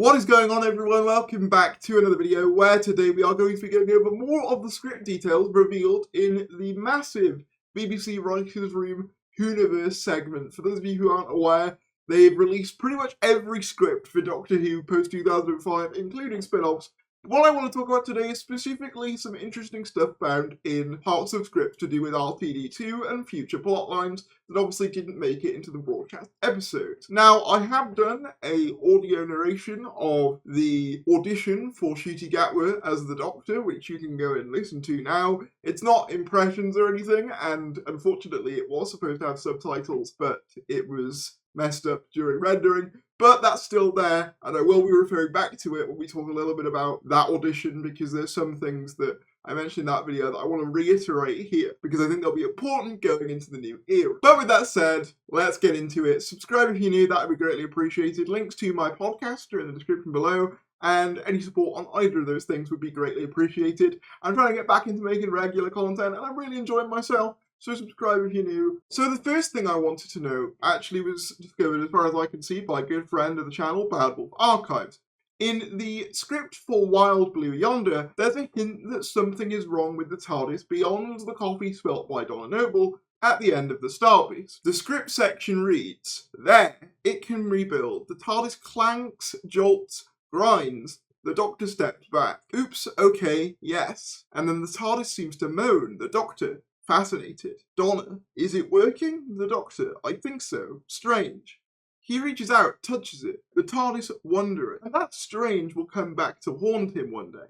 What is going on, everyone? Welcome back to another video where today we are going to be going over more of the script details revealed in the massive BBC Writers' Room Whoniverse segment. For those of you who aren't aware, they've released pretty much every script for Doctor Who post-2005, including spin-offs. What I want to talk about today is specifically some interesting stuff found in parts of scripts to do with RTD2 and future plot lines that obviously didn't make it into the broadcast episodes. Now, I have done a audio narration of the audition for Ncuti Gatwa as the Doctor, which you can go and listen to now. It's not impressions or anything, and unfortunately it was supposed to have subtitles, but it was messed up during rendering. But that's still there, and I will be referring back to it when we talk a little bit about that audition, because there's some things that I mentioned in that video that I want to reiterate here, because I think they'll be important going into the new era. But with that said, let's get into it. Subscribe if you're new, that would be greatly appreciated. Links to my podcast are in the description below, and any support on either of those things would be greatly appreciated. I'm trying to get back into making regular content, and I'm really enjoying myself. So subscribe if you're new. So the first thing I wanted to know actually was discovered, as far as I can see, by a good friend of the channel, Bad Wolf Archives. In the script for Wild Blue Yonder, there's a hint that something is wrong with the TARDIS beyond the coffee spilt by Donna Noble at the end of the Starpiece. The script section reads, "There, it can rebuild. The TARDIS clanks, jolts, grinds. The Doctor steps back. Oops, okay, yes." And then the TARDIS seems to moan. The Doctor, fascinated. "Donna, is it working?" The Doctor, "I think so. Strange." He reaches out, touches it. The TARDIS, wondering. And that strange will come back to haunt him one day.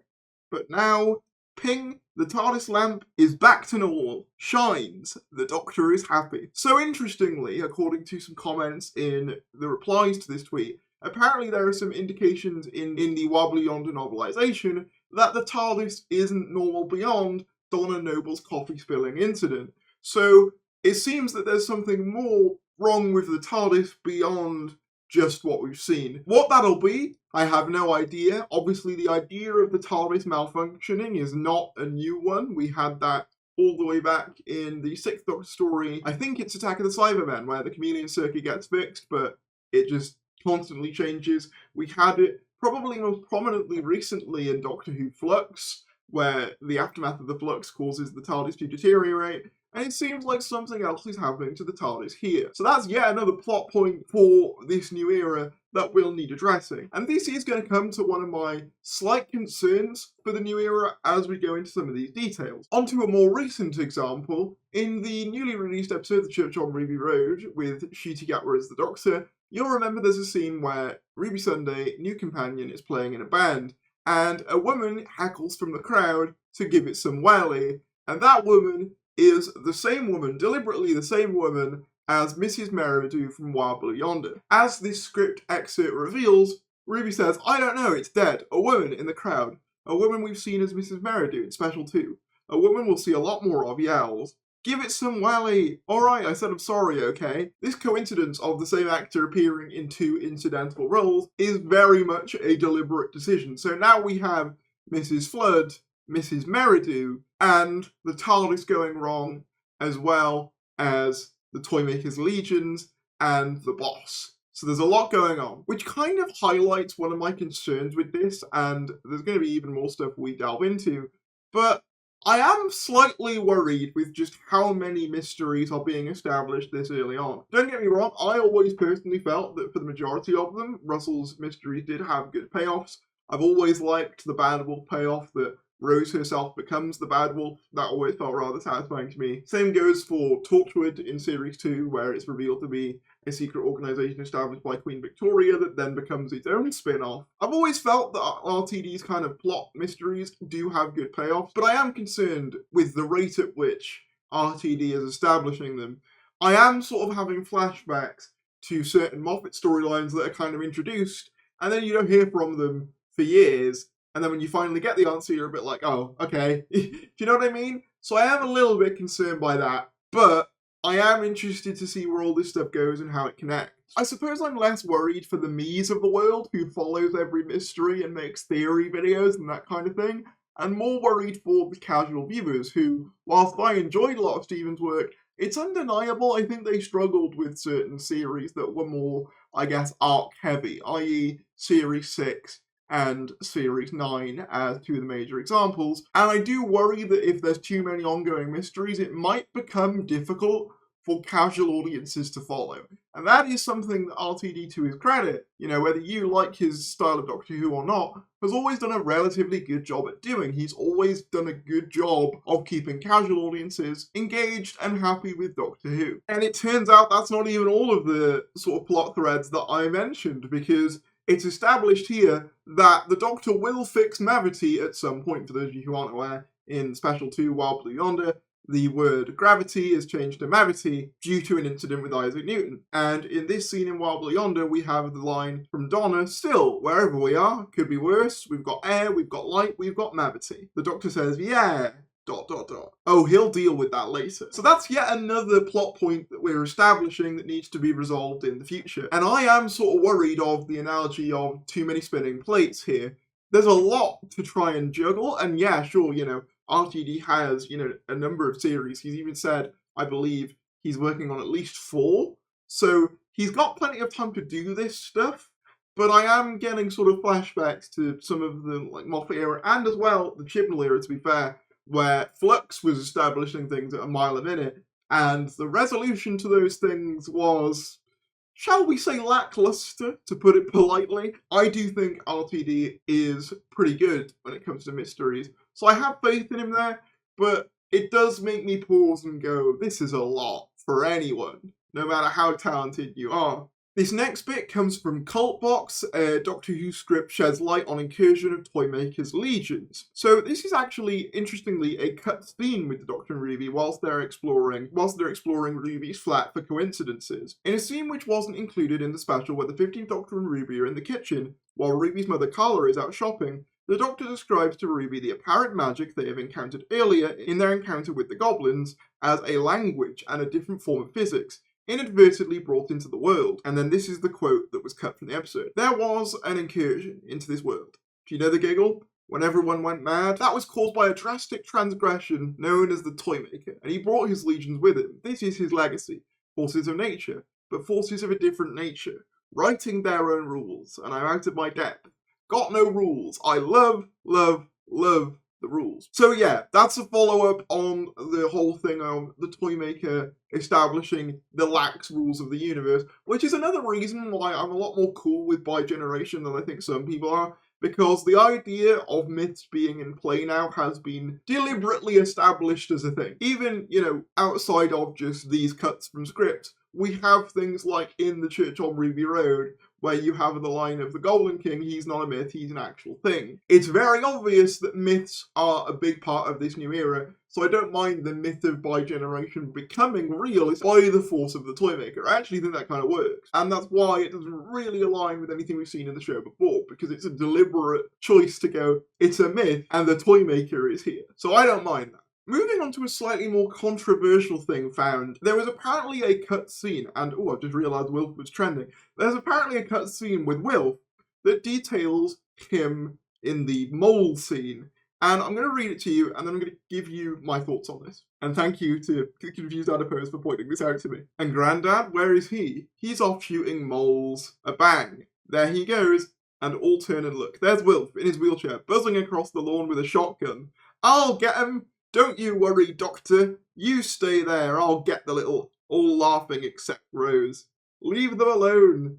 But now, ping, the TARDIS lamp is back to normal. Shines. The Doctor is happy. So interestingly, according to some comments in the replies to this tweet, apparently there are some indications in the Wild Yonder novelization that the TARDIS isn't normal beyond Donna Noble's coffee spilling incident. So it seems that there's something more wrong with the TARDIS beyond just what we've seen. What that'll be, I have no idea. Obviously, the idea of the TARDIS malfunctioning is not a new one. We had that all the way back in the 6th Doctor story. I think it's Attack of the Cybermen, where the chameleon circuit gets fixed, but it just constantly changes. We had it probably most prominently recently in Doctor Who Flux, where the aftermath of the flux causes the TARDIS to deteriorate, and it seems like something else is happening to the TARDIS here. So that's yet another plot point for this new era that will need addressing. And this is going to come to one of my slight concerns for the new era as we go into some of these details. Onto a more recent example, in the newly released episode of The Church on Ruby Road with Ncuti Gatwa as the Doctor, you'll remember there's a scene where Ruby Sunday, new companion, is playing in a band, and a woman heckles from the crowd to give it some welly, and that woman is the same woman, deliberately the same woman, as Mrs. Merridew from Wild Blue Yonder. As this script excerpt reveals, Ruby says, "I don't know, it's dead. A woman in the crowd. A woman we've seen as Mrs. Merridew in Special 2. A woman we'll see a lot more of, yells. Give it some welly. Alright, I said I'm sorry, okay?" This coincidence of the same actor appearing in two incidental roles is very much a deliberate decision. So now we have Mrs. Flood, Mrs. Merridew, and the TARDIS going wrong, as well as the Toymakers Legions and the boss. So there's a lot going on, which kind of highlights one of my concerns with this, and there's going to be even more stuff we delve into, but I am slightly worried with just how many mysteries are being established this early on. Don't get me wrong, I always personally felt that for the majority of them, Russell's mysteries did have good payoffs. I've always liked the Bad Wolf payoff that Rose herself becomes the Bad Wolf. That always felt rather satisfying to me. Same goes for Torchwood in Series 2, where it's revealed to be a secret organisation established by Queen Victoria that then becomes its own spin-off. I've always felt that RTD's kind of plot mysteries do have good payoffs, but I am concerned with the rate at which RTD is establishing them. I am sort of having flashbacks to certain Moffat storylines that are kind of introduced, and then you don't hear from them for years, and then when you finally get the answer, you're a bit like, oh, okay. Do you know what I mean? So I am a little bit concerned by that, but I am interested to see where all this stuff goes and how it connects. I suppose I'm less worried for the me's of the world who follows every mystery and makes theory videos and that kind of thing, and more worried for the casual viewers who, whilst I enjoyed a lot of Steven's work, It's undeniable. I think they struggled with certain series that were more, I guess, arc-heavy, i.e. Series 6 and Series 9 as two of the major examples. And I do worry that if there's too many ongoing mysteries, it might become difficult for casual audiences to follow. And that is something that RTD to his credit, you know, whether you like his style of Doctor Who or not, has always done a relatively good job at doing. He's always done a good job of keeping casual audiences engaged and happy with Doctor Who. And it turns out that's not even all of the sort of plot threads that I mentioned, because it's established here that the Doctor will fix Mavity at some point. For those of you who aren't aware, in Special 2, Wild Blue Yonder, the word gravity is changed to Mavity due to an incident with Isaac Newton. And in this scene in Wild Blue Yonder, we have the line from Donna, still, wherever we are, could be worse, we've got air, we've got light, we've got Mavity. The Doctor says, yeah, ... Oh, he'll deal with that later. So that's yet another plot point that we're establishing that needs to be resolved in the future. And I am sort of worried of the analogy of too many spinning plates here. There's a lot to try and juggle, and yeah, sure, you know, RTD has, you know, a number of series. He's even said, I believe, he's working on at least 4. So he's got plenty of time to do this stuff, but I am getting sort of flashbacks to some of the, like, Moffat era, and as well, the Chibnall era, to be fair, where Flux was establishing things at a mile a minute, and the resolution to those things was, shall we say, lackluster, to put it politely. I do think RTD is pretty good when it comes to mysteries, so I have faith in him there, but it does make me pause and go, this is a lot for anyone, no matter how talented you are. This next bit comes from Cultbox. A Doctor Who script sheds light on incursion of Toymaker's legions. So this is actually, interestingly, a cut scene with the Doctor and Ruby whilst they're exploring Ruby's flat for coincidences. In a scene which wasn't included in the special where the 15th Doctor and Ruby are in the kitchen, while Ruby's mother Carla is out shopping, the Doctor describes to Ruby the apparent magic they have encountered earlier in their encounter with the goblins as a language and a different form of physics, inadvertently brought into the world. And then this is the quote that was cut from the episode. There was an incursion into this world. Do you know the giggle? When everyone went mad? That was caused by a drastic transgression known as the Toymaker, and he brought his legions with him. This is his legacy. Forces of nature, but forces of a different nature, writing their own rules, and I'm out of my depth. Got no rules. I love the rules. So yeah, that's a follow-up on the whole thing of the Toymaker establishing the lax rules of the universe, which is another reason why I'm a lot more cool with bi-generation than I think some people are, because the idea of myths being in play now has been deliberately established as a thing. Even, you know, outside of just these cuts from script, we have things like in The Church on Ruby Road, where you have the line of the Goblin King, he's not a myth, he's an actual thing. It's very obvious that myths are a big part of this new era, so I don't mind the myth of bi-generation becoming real by the force of the Toymaker. I actually think that kind of works, and that's why it doesn't really align with anything we've seen in the show before, because it's a deliberate choice to go, it's a myth, and the Toymaker is here. So I don't mind that. Moving on to a slightly more controversial thing found, there was apparently a cut scene, and oh, I just realised Wilf was trending. There's apparently a cut scene with Wilf that details him in the mole scene. And I'm going to read it to you, and then I'm going to give you my thoughts on this. And thank you to Confused Adipose for pointing this out to me. And Grandad, where is he? He's off shooting moles. A bang. There he goes. And all turn and look. There's Wilf in his wheelchair, buzzing across the lawn with a shotgun. I'll get him. Don't you worry, Doctor. You stay there. I'll get the little... All laughing except Rose. Leave them alone.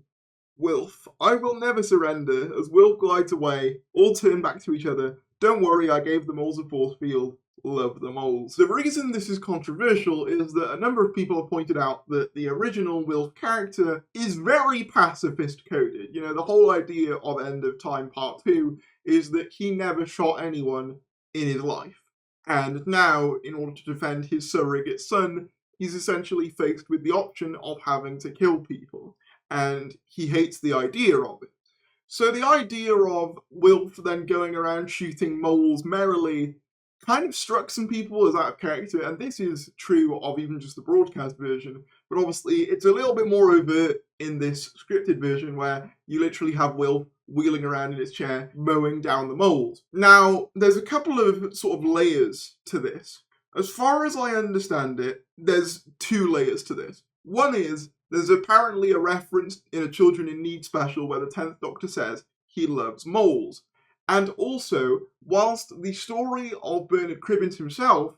Wilf, I will never surrender. As Wilf glides away, all turn back to each other. Don't worry, I gave the moles a force field. Love the moles. The reason this is controversial is that a number of people have pointed out that the original Wilf character is very pacifist-coded. You know, the whole idea of End of Time Part 2 is that he never shot anyone in his life. And now, in order to defend his surrogate son, he's essentially faced with the option of having to kill people. And he hates the idea of it. So the idea of Wilf then going around shooting moles merrily kind of struck some people as out of character, and this is true of even just the broadcast version, but obviously it's a little bit more overt in this scripted version where you literally have Wilf wheeling around in his chair, mowing down the moles. Now, there's a couple of sort of layers to this. As far as I understand it, there's two layers to this. One is, there's apparently a reference in a Children in Need special where the 10th Doctor says he loves moles. And also, whilst the story of Bernard Cribbins himself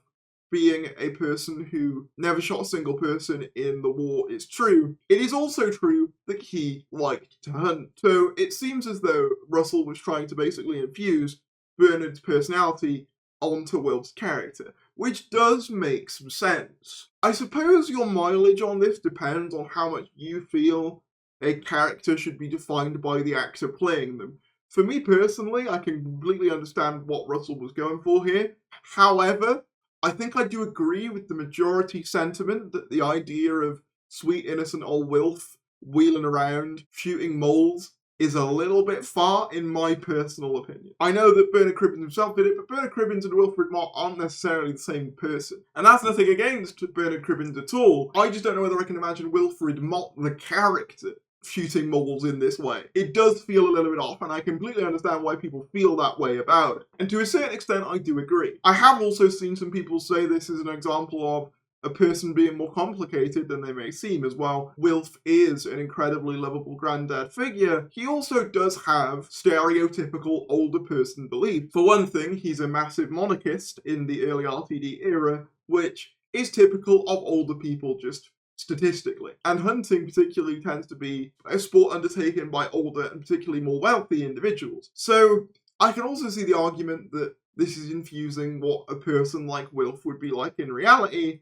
being a person who never shot a single person in the war is true, it is also true that he liked to hunt. So it seems as though Russell was trying to basically infuse Bernard's personality onto Wilf's character, which does make some sense. I suppose your mileage on this depends on how much you feel a character should be defined by the actor playing them. For me personally, I can completely understand what Russell was going for here. However, I think I do agree with the majority sentiment that the idea of sweet innocent old Wilf wheeling around, shooting moles, is a little bit far, in my personal opinion. I know that Bernard Cribbins himself did it, but Bernard Cribbins and Wilfred Mott aren't necessarily the same person. And that's nothing against Bernard Cribbins at all. I just don't know whether I can imagine Wilfred Mott, the character, shooting moles in this way. It does feel a little bit off, and I completely understand why people feel that way about it. And to a certain extent, I do agree. I have also seen some people say this is an example of a person being more complicated than they may seem as well. Wilf is an incredibly lovable granddad figure. He also does have stereotypical older person belief. For one thing, he's a massive monarchist in the early RTD era, which is typical of older people just statistically. And hunting particularly tends to be a sport undertaken by older and particularly more wealthy individuals. So I can also see the argument that this is infusing what a person like Wilf would be like in reality.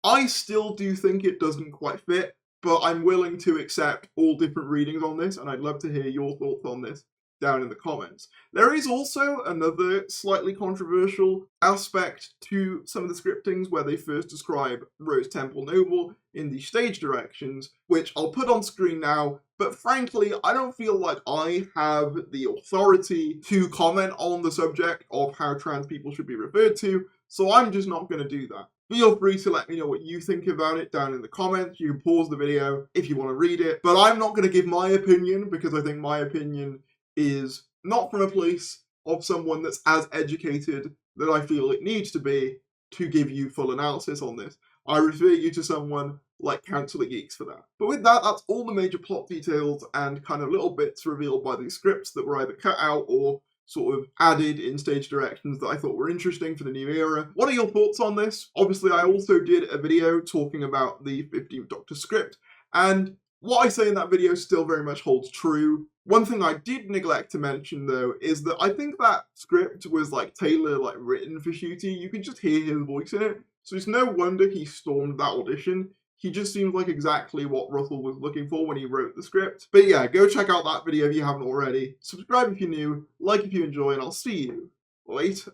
I still do think it doesn't quite fit, but I'm willing to accept all different readings on this, and I'd love to hear your thoughts on this down in the comments. There is also another slightly controversial aspect to some of the scriptings where they first describe Rose Temple Noble in the stage directions, which I'll put on screen now, but frankly, I don't feel like I have the authority to comment on the subject of how trans people should be referred to, so I'm just not going to do that. Feel free to let me know what you think about it down in the comments. You can pause the video if you want to read it, but I'm not going to give my opinion because I think my opinion is not from a place of someone that's as educated that I feel it needs to be to give you full analysis on this. I refer you to someone like Council of Geeks for that. But with that, that's all the major plot details and kind of little bits revealed by these scripts that were either cut out or sort of added in stage directions that I thought were interesting for the new era. What are your thoughts on this? Obviously, I also did a video talking about the 15th Doctor script, and what I say in that video still very much holds true. One thing I did neglect to mention, though, is that I think that script was, written for Ncuti. You can just hear his voice in it, so it's no wonder he stormed that audition. He just seems like exactly what Russell was looking for when he wrote the script. But yeah, go check out that video if you haven't already. Subscribe if you're new, like if you enjoy, and I'll see you later.